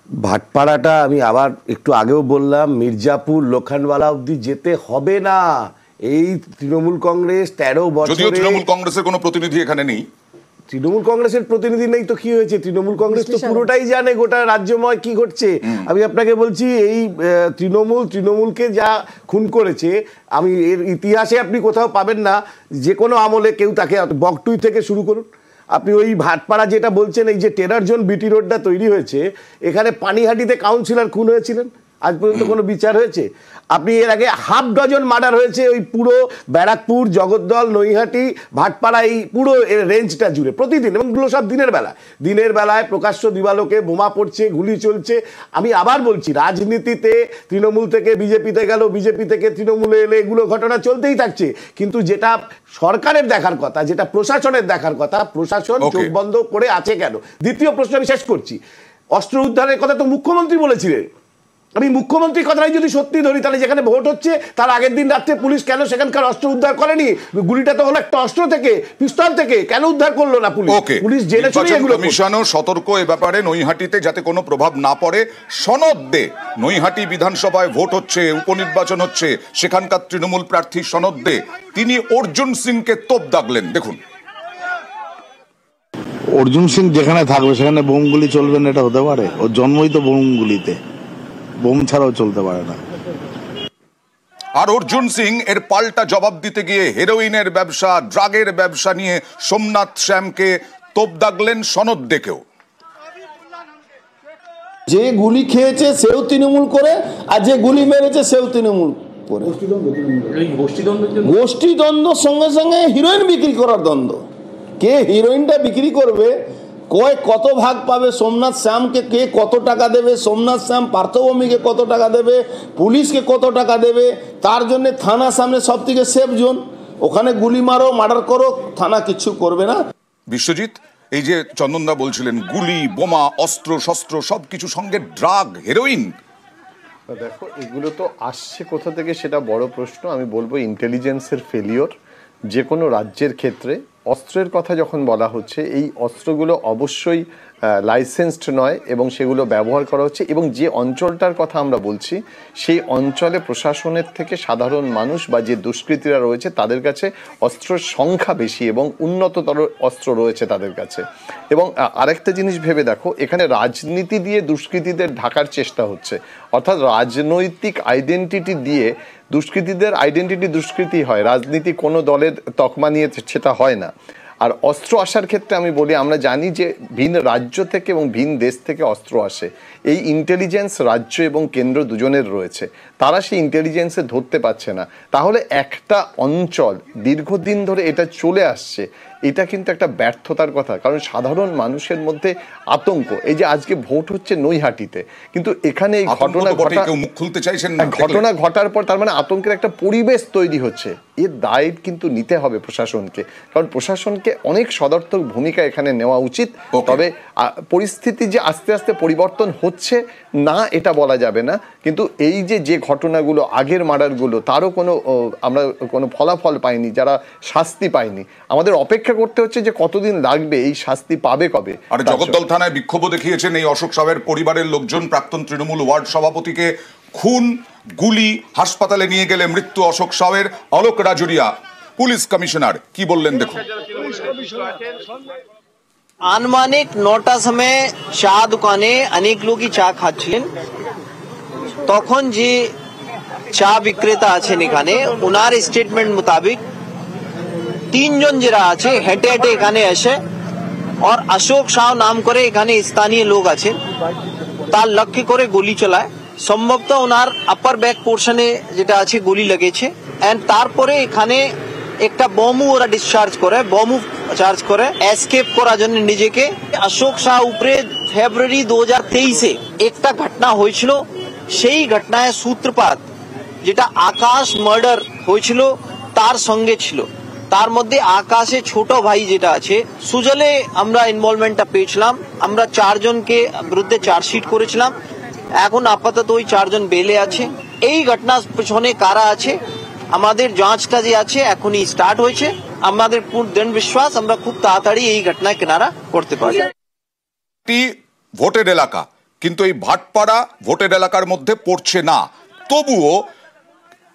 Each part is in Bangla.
ভাটপাড়াটা আমি আবার একটু আগেও বললাম, মির্জাপুর লোখানওয়ালা অবধি যেতে হবে না। এই তৃণমূল কংগ্রেস 13 বছরে, যদিও তৃণমূল কংগ্রেসের কোনো প্রতিনিধি এখানে নেই, তৃণমূল কংগ্রেসের প্রতিনিধি নেই তো কি হয়েছে? তৃণমূল কংগ্রেস তো পুরোটাই জানে গোটা রাজ্যময় কি ঘটছে। আমি আপনাকে বলছি, এই তৃণমূলকে যা খুন করেছে, আমি এর ইতিহাসে আপনি কোথাও পাবেন না। যে কোনো আমলে কেউ তাকে, বকটুই থেকে শুরু করুন আপনি, ওই ভাটপাড়া যেটা বলছেন, এই যে টেরার জোন বিটি রোডটা তৈরি হয়েছে, এখানে পানিহাটিতে কাউন্সিলর খুন হয়েছিলেন, আজ পর্যন্ত কোনো বিচার হয়েছে? আপনি এর আগে হাফ ডজন মার্ডার হয়েছে ওই পুরো ব্যারাকপুর, জগদ্দল, নৈহাটি, ভাটপাড়া, এই পুরো রেঞ্জটা জুড়ে প্রতিদিন, এবং এগুলো সব দিনের বেলায় প্রকাশ্য দিবালোকে বোমা পড়ছে, গুলি চলছে। আমি আবার বলছি, রাজনীতিতে তৃণমূল থেকে বিজেপিতে গেল, বিজেপি থেকে তৃণমূলে এলে এগুলো ঘটনা চলতেই থাকছে। কিন্তু যেটা সরকারের দেখার কথা, যেটা প্রশাসনের দেখার কথা, প্রশাসন চোখ বন্ধ করে আছে কেন? দ্বিতীয় প্রশ্ন আমি শেষ করছি, অস্ত্র উদ্ধারের কথা তো মুখ্যমন্ত্রী বলেছিলেন। আমি মুখ্যমন্ত্রীর কথাটাই যদি সত্যি ধরি, তাহলে যেখানে ভোট হচ্ছে তার আগের দিন রাত্রে পুলিশ কেন সেখানকার অস্ত্র উদ্ধার করেনি? গুলিটা তো হলো একটা অস্ত্র থেকে, পিস্তল থেকে, কেন উদ্ধার করলো না পুলিশ? পুলিশ জেনে শুনে এগুলো। কমিশনও সতর্ক এ ব্যাপারে, নৈহাটিতে যাতে কোনো প্রভাব না পড়ে। সনদ দে, নৈহাটি বিধানসভায় ভোট হচ্ছে, উপনির্বাচন হচ্ছে, সেখানকার তৃণমূল প্রার্থী সনদ দে তিনি অর্জুন সিংকে তোপ দাগলেন। দেখুন, অর্জুন সিং যেখানে থাকবে সেখানে বোমগুলি চলবে না, এটা হতে পারে? ওর জন্মই তো বোমগুলিতে, বোম ছাড়াও চলতে পারে না। আর অর্জুন সিং এর পাল্টা জবাব দিতে গিয়ে হেরোইনের ব্যবসা, ড্রাগের ব্যবসা নিয়ে সোমনাথ শ্যামকে তোপ দাগলেন সনদ দেখেও। যে গুলি খেয়েছে সেও তৃণমূল করে, আর যে গুলি মেরেছে সেও তৃণমূল করে। গোষ্ঠীদ্বন্দ্বর সঙ্গে সঙ্গে হিরোইন বিক্রি করার দ্বন্দ্ব। কে হিরোইনটা বিক্রি করবে, কত ভাগ পাবে, সোমনাথ শ্যামকে কে কত টাকা দেবে, সোমনাথ শ্যাম পার্থভূমিকে কত টাকা দেবে, পুলিশকে কত টাকা দেবে, তার জন্য থানা সামনে সব থেকে সেফ জোন, ওখানে গুলি মারো, মার্ডার করো, থানা কিচ্ছু করবে না। বিশ্বজিৎ, এই যে চন্দনদা বলছিলেন, গুলি, বোমা, অস্ত্র শস্ত্র সবকিছু, সঙ্গে ড্রাগ, হেরোইন। দেখো, এগুলো তো আসছে কোথা থেকে সেটা বড় প্রশ্ন। আমি বলবো ইন্টেলিজেন্সের ফেলিওর যে কোনো রাজ্যের ক্ষেত্রে। অস্ত্রের কথা যখন বলা হচ্ছে, এই অস্ত্রগুলো অবশ্যই লাইসেন্সড নয় এবং সেগুলো ব্যবহার করা হচ্ছে, এবং যে অঞ্চলটার কথা আমরা বলছি সেই অঞ্চলে প্রশাসনের থেকে সাধারণ মানুষ বা যে দুষ্কৃতীরা রয়েছে তাদের কাছে অস্ত্রের সংখ্যা বেশি এবং উন্নততর অস্ত্র রয়েছে তাদের কাছে। এবং আরেকটা জিনিস ভেবে দেখো, এখানে রাজনীতি দিয়ে দুষ্কৃতীদের ঢাকার চেষ্টা হচ্ছে, অর্থাৎ রাজনৈতিক আইডেন্টিটি দিয়ে দুষ্কৃতীদের আইডেন্টিটি দুষ্কৃতি হয়, রাজনীতি কোনো দলের তকমা নিয়ে সেটা হয় না। আর অস্ত্র আসার ক্ষেত্রে আমি বলি, আমরা জানি যে ভিন রাজ্য থেকে এবং ভিন দেশ থেকে অস্ত্র আসে। এই ইন্টেলিজেন্স রাজ্য এবং কেন্দ্র দুজনের রয়েছে, তারা সেই ইন্টেলিজেন্সে ধরতে পারছে না। তাহলে একটা অঞ্চল দীর্ঘদিন ধরে এটা চলে আসছে, এটা কিন্তু একটা ব্যর্থতার কথা। কারণ সাধারণ মানুষের মধ্যে আতঙ্ক, এই যে আজকে ভোট হচ্ছে নৈহাটিতে, কিন্তু এখানে এই ঘটনা ঘটার পর তার মানে আতঙ্কের একটা পরিবেশ তৈরি হচ্ছে। এর দায় কিন্তু নিতে হবে প্রশাসনকে, কারণ প্রশাসনকে অনেক সদর্থক ভূমিকা এখানে নেওয়া উচিত। তবে পরিস্থিতি যে আস্তে আস্তে পরিবর্তন হচ্ছে না এটা বলা যাবে না, কিন্তু এই যে ঘটনাগুলো, আগের মার্ডারগুলো, তারও আমরা কোনো ফলাফল পাইনি, যারা শাস্তি পায়নি। আমাদের অপেক্ষা করতে হচ্ছে যে কতদিন লাগবে, এই শাস্তি পাবে কবে। আর জগদ্দল থানায় বিক্ষোভ দেখিয়েছেন এই অশোক সাহের পরিবারের লোকজন। প্রাক্তন তৃণমূল ওয়ার্ড সভাপতিকে খুন, গুলি, হাসপাতালে নিয়ে গেলে মৃত্যু অশোক সাহের। অলোক রাজুরিয়া, পুলিশ কমিশনার, কি বললেন দেখুন। আনুমানিক 9টার সময় চা দোকানে অনেক লোকই চা খাচ্ছিলেন। তখন যে চা বিক্রেতা আছেন এখানে, ওনার স্টেটমেন্ট মোতাবেক 3 জন যারা আছে হেঁটে হেঁটে এখানে এসে, আর অশোক শাহ নাম করে এখানে স্থানীয় লোক আছেন, তার লক্ষ্য করে গুলি চালায়। সম্ভবত ওনার আপার ব্যাক পোর্শনে যেটা আছে গুলি লেগেছে, এন্ড তারপরে এখানে একটা বোমও ওরা চার্জ করে এসকেপ করার জন্য নিজেকে। অশোক শাহ উপরে ফেব্রুয়ারি 2023-এ একটা ঘটনা হয়েছিল, সেই ঘটনায় সূত্রপাত যেটা আকাশ মার্ডার হয়েছিল তার সঙ্গে ছিল। তার মধ্যে আকাশে ছোট ভাই যেটা আছে সুজলে আমরা ইনভলভমেন্টটা পেয়েছিলাম। আমরা 4 জনকে বিরুদ্ধে চার্জশিট করেছিলাম, এখন আপাতত ওই 4 জন বেলে আছে। এই ঘটনার পেছনে কারা আছে আমাদের যাঁচটা যে আছে এখনই স্টার্ট হয়েছে। আমাদের পূর্ণ দৃঢ় বিশ্বাস আমরা খুব তাড়াতাড়ি এই ঘটনায় কিনারা করতে পারি। ভোটের এলাকা, কিন্তু এই ভাটপাড়া ভোটের এলাকার মধ্যে পড়ছে না। তবুও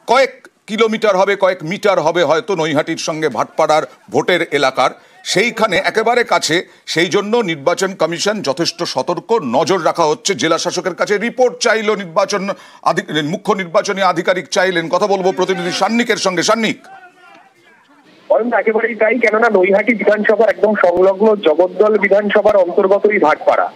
কয়েক কিলোমিটার হবে, কয়েক মিটার হবে হয়তো নৈহাটির সঙ্গে ভাটপাড়ার ভোটের এলাকার, সেইখানে একেবারে কাছে। সেই জন্য নির্বাচন কমিশন যথেষ্ট সতর্ক, নজর রাখা হচ্ছে। জেলা শাসকের কাছে রিপোর্ট চাইল মুখ্য নির্বাচনী আধিকারিক চাইলেন। কথা বলবো প্রতিনিধি সান্নিকের সঙ্গে। সান্নিক, একেবারেই তাই, কেননা নৈহাটি বিধানসভার একদম সংলগ্ন জগদ্দল বিধানসভার অন্তর্গত এই ভাটপাড়া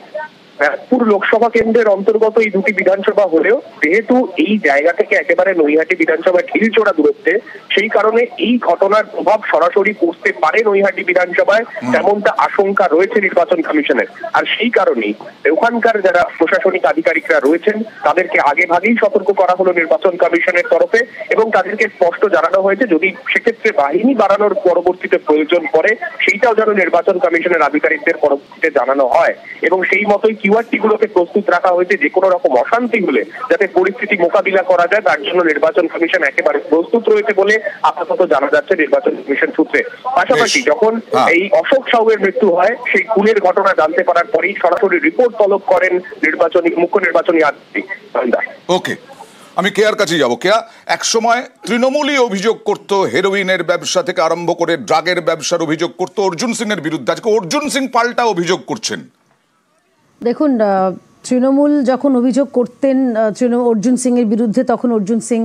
ব্যারাকপুর লোকসভা কেন্দ্রের অন্তর্গত এই দুটি বিধানসভা হলেও যেহেতু এই জায়গা থেকে একেবারে নৈহাটি বিধানসভা ঢিলচোড়া দূরত্বে, সেই কারণে এই ঘটনার প্রভাব সরাসরি পড়তে পারে নৈহাটি বিধানসভায়, তেমনটা আশঙ্কা রয়েছে নির্বাচন কমিশনের। আর সেই কারণেই ওখানকার যারা প্রশাসনিক আধিকারিকরা রয়েছেন তাদেরকে আগে ভাগেই সতর্ক করা হলো নির্বাচন কমিশনের তরফে, এবং তাদেরকে স্পষ্ট জানানো হয়েছে যদি সেক্ষেত্রে বাহিনী বাড়ানোর পরবর্তীতে প্রয়োজন পড়ে সেইটাও যেন নির্বাচন কমিশনের আধিকারিকদের পরবর্তীতে জানানো হয়। এবং সেই মতোই কিউআরটি গুলোকে প্রস্তুত রাখা হয়েছে যে কোনো রকম অশান্তি হলে যাতে পরিস্থিতি মোকাবিলা করা যায়, তার জন্য নির্বাচন কমিশন একেবারে প্রস্তুত রয়েছে বলে আপাতত জানা যাচ্ছে নির্বাচন কমিশন সূত্রে। পাশাপাশি যখন এই অশোক সাহুয়ের মৃত্যু হয়, সেই খুনের ঘটনা জানতে পারার পরেই সরাসরি রিপোর্ট তলব করেন মুখ্য নির্বাচনী আধিকারিক। ওকে, আমি কেয়ার কাছে যাবো। কেয়া, একসময় তৃণমূলই অভিযোগ করতো হেরোইনের ব্যবসা থেকে আরম্ভ করে ড্রাগের ব্যবসার অভিযোগ করতো অর্জুন সিং এর বিরুদ্ধে। আজকে অর্জুন সিং পাল্টা অভিযোগ করছেন। দেখুন, তৃণমূল যখন অভিযোগ করতেন অর্জুন সিং এর বিরুদ্ধে, তখন অর্জুন সিং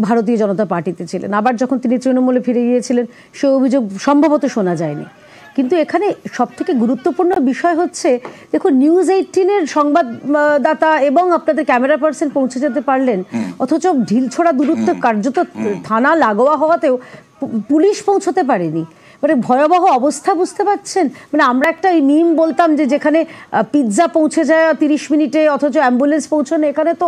ভারতীয় জনতা পার্টিতে ছিলেন। আবার যখন তিনি তৃণমূলে ফিরে গিয়েছিলেন, সে অভিযোগ সম্ভবত শোনা যায়নি। কিন্তু এখানে সবথেকে গুরুত্বপূর্ণ বিষয় হচ্ছে, দেখুন, নিউজ 18-এর সংবাদদাতা এবং আপনাদের ক্যামেরা পার্সন পৌঁছে যেতে পারলেন, অথচ ঢিলছোড়া দূরত্ব কার্যত থানা লাগোয়া হওয়াতেও পুলিশ পৌঁছতে পারেনি। মানে ভয়াবহ অবস্থা, বুঝতে পারছেন? মানে আমরা একটা মিম বলতাম যে যেখানে পিৎজা পৌঁছে যায় 30 মিনিটে অথচ অ্যাম্বুলেন্স পৌঁছানো, এখানে তো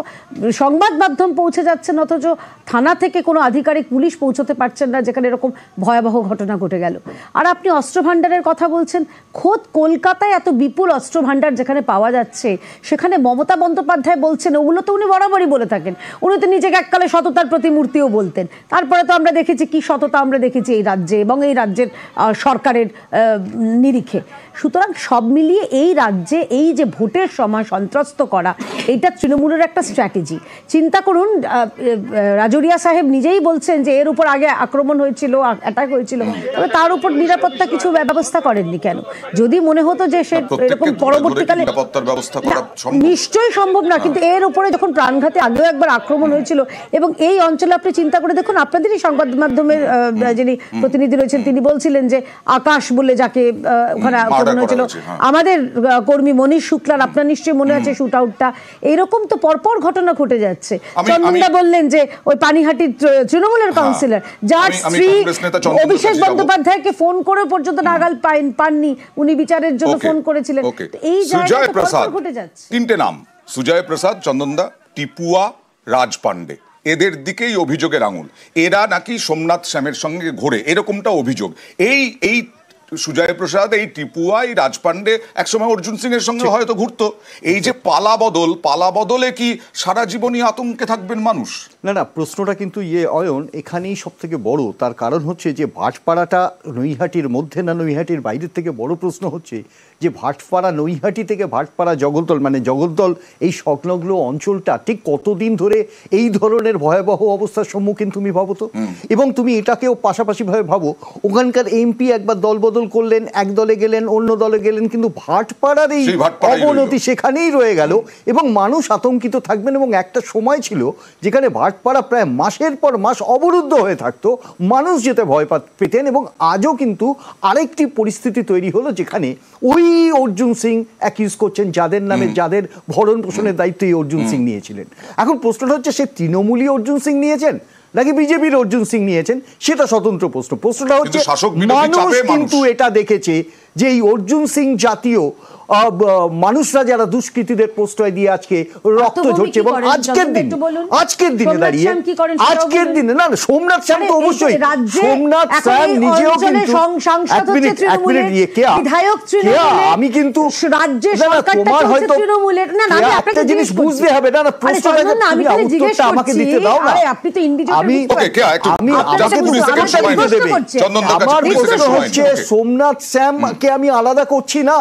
সংবাদ মাধ্যম পৌঁছে যাচ্ছেন অথচ থানা থেকে কোনো আধিকারিক পুলিশ পৌঁছতে পারছেন না, যেখানে এরকম ভয়াবহ ঘটনা ঘটে গেল। আর আপনি অস্ত্র ভাণ্ডারের কথা বলছেন, খোদ কলকাতায় এত বিপুল অস্ত্র ভাণ্ডার যেখানে পাওয়া যাচ্ছে, সেখানে মমতা বন্দ্যোপাধ্যায় বলছেন, ওগুলো তো উনি বরাবরই বলে থাকেন, উনি তো নিজেকে এককালে সততার প্রতিমূর্তিও বলতেন। তারপরে তো আমরা দেখেছি কি সততা আমরা দেখেছি এই রাজ্যে এবং এই রাজ্যের সরকারের নিরিখে। সুতরাং সব মিলিয়ে এই রাজ্যে এই যে ভোটের সময় সন্ত্রস্ত করা, এইটা তৃণমূলের একটা স্ট্র্যাটেজি। চিন্তা করুন, রাজুরিয়া সাহেব নিজেই বলছেন যে এর উপর আগে আক্রমণ হয়েছিল, অ্যাটাক হয়েছিল, তবে তার উপর নিরাপত্তা কিছু ব্যবস্থা করেননি কেন? যদি মনে হতো যে সে এরকম পরবর্তীকালে, নিশ্চয়ই সম্ভব না, কিন্তু এর উপরে যখন প্রাণঘাতী আগেও একবার আক্রমণ হয়েছিল, এবং এই অঞ্চলে আপনি চিন্তা করে দেখুন, আপনাদেরই সংবাদ মাধ্যমের যিনি প্রতিনিধি রয়েছেন তিনি বলছিলেন যে আকাশ বলে যাকে ওখানে আক্রমণ হয়েছিল, আমাদের কর্মী মনীষ শুক্লার, আপনার নিশ্চয়ই মনে আছে শুট আউটটা। এইরকম তো পরপর ঘটনা ঘটে যাচ্ছে। চন্দনদা বললেন যে ওই পানিহাটির তৃণমূলের কাউন্সিলর, যার স্ত্রী অভিষেক বন্দ্যোপাধ্যায়কে ফোন করে পর্যন্ত নাগাল পাননি, উনি বিচারের জন্য ফোন করেছিলেন। এই জায়গায় ঘটে যাচ্ছে। তিনটে নাম, সুজয় প্রসাদ, চন্দনদা, টিপুয়া, রাজ পান্ডে, এদের দিকেই অভিযোগের আঙুল। এরা নাকি সোমনাথ শ্যামের সঙ্গে ঘোরে, এরকমটা অভিযোগ। এই সুজয় প্রসাদ, এই টিপুয়া, এই রাজ পান্ডে একসময় অর্জুন সিং এর সঙ্গে হয়তো ঘুরতো। এই যে পালা বদলে কি সারা জীবনই আতঙ্কে থাকবেন মানুষ? না, প্রশ্নটা কিন্তু অয়ন এখানেই সব থেকে বড়। তার কারণ হচ্ছে যে ভাটপাড়াটা নৈহাটির মধ্যে না নৈহাটির বাইরের থেকে বড় প্রশ্ন হচ্ছে যে ভাটপাড়া, নৈহাটি থেকে ভাটপাড়া, জগদ্দল, মানে জগদ্দল এই সংলগ্ন অঞ্চলটা ঠিক কতদিন ধরে এই ধরনের ভয়াবহ অবস্থার সম্মুখীন তুমি ভাবো তো। এবং তুমি এটাকেও পাশাপাশিভাবে ভাবো, ওখানকার এমপি একবার দল বদল করলেন, এক দলে গেলেন, অন্য দলে গেলেন, কিন্তু ভাটপাড়ার এই অবনতি সেখানেই রয়ে গেল এবং মানুষ আতঙ্কিত থাকবেন। এবং একটা সময় ছিল যেখানে ভাটপাড়া প্রায় মাসের পর মাস অবরুদ্ধ হয়ে থাকতো, মানুষ যেতে ভয় পেতেন। এবং আজও কিন্তু আরেকটি পরিস্থিতি তৈরি হলো যেখানে ওই অর্জুন সিং অ্যাকিউজ করছেন যাদের নামে, যাদের ভরণ পোষণের দায়িত্ব এই অর্জুন সিং নিয়েছিলেন। এখন প্রশ্নটা হচ্ছে সে তৃণমূলী অর্জুন সিং নিয়েছেন নাকি বিজেপির অর্জুন সিং নিয়েছেন, সেটা স্বতন্ত্র প্রশ্ন। প্রশ্নটা হচ্ছে মানুষ কিন্তু এটা দেখেছে যে এই অর্জুন সিং জাতীয় মানুষরা যারা দুষ্কৃতীদের প্রশ্রয় দিয়ে আজকে রক্ত ঝরছে, এবং আজকের দিনে দাঁড়িয়ে, আজকের দিনে না, সোমনাথ শ্যাম তো অবশ্যই, সোমনাথ শ্যাম নিজেও কিন্তু আমি কিন্তু তোমার হয়তো একটা জিনিস বুঝতে হবে। না, প্রশ্নটা আমাকে দিতে দাও না, আমি আমার প্রশ্ন হচ্ছে সোমনাথ শ্যাম তাকে আমি আলাদা করছি না,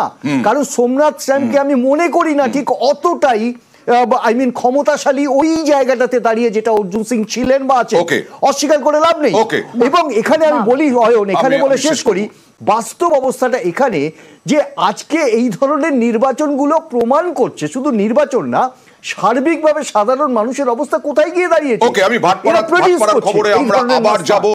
কারণ সোমনাথ স্যামকে আমি মনে করি না ঠিক অতটাই ক্ষমতাশালী ওই জায়গাটাতে দাঁড়িয়ে যেটা অর্জুন সিং ছিলেন বা আছে, অস্বীকার করে লাভ নেই। এবং এখানে আমি বলি অয়ন, এখানে বলে শেষ করি, বাস্তব অবস্থাটা এখানে যে আজকে এই ধরনের নির্বাচনগুলো প্রমাণ করছে, শুধু নির্বাচন না, সার্বিকভাবে সাধারণ মানুষের অবস্থা কোথায় গিয়ে দাঁড়িয়েছে। আমি ভাটপাড়ার খবরে আমরা আবার যাব।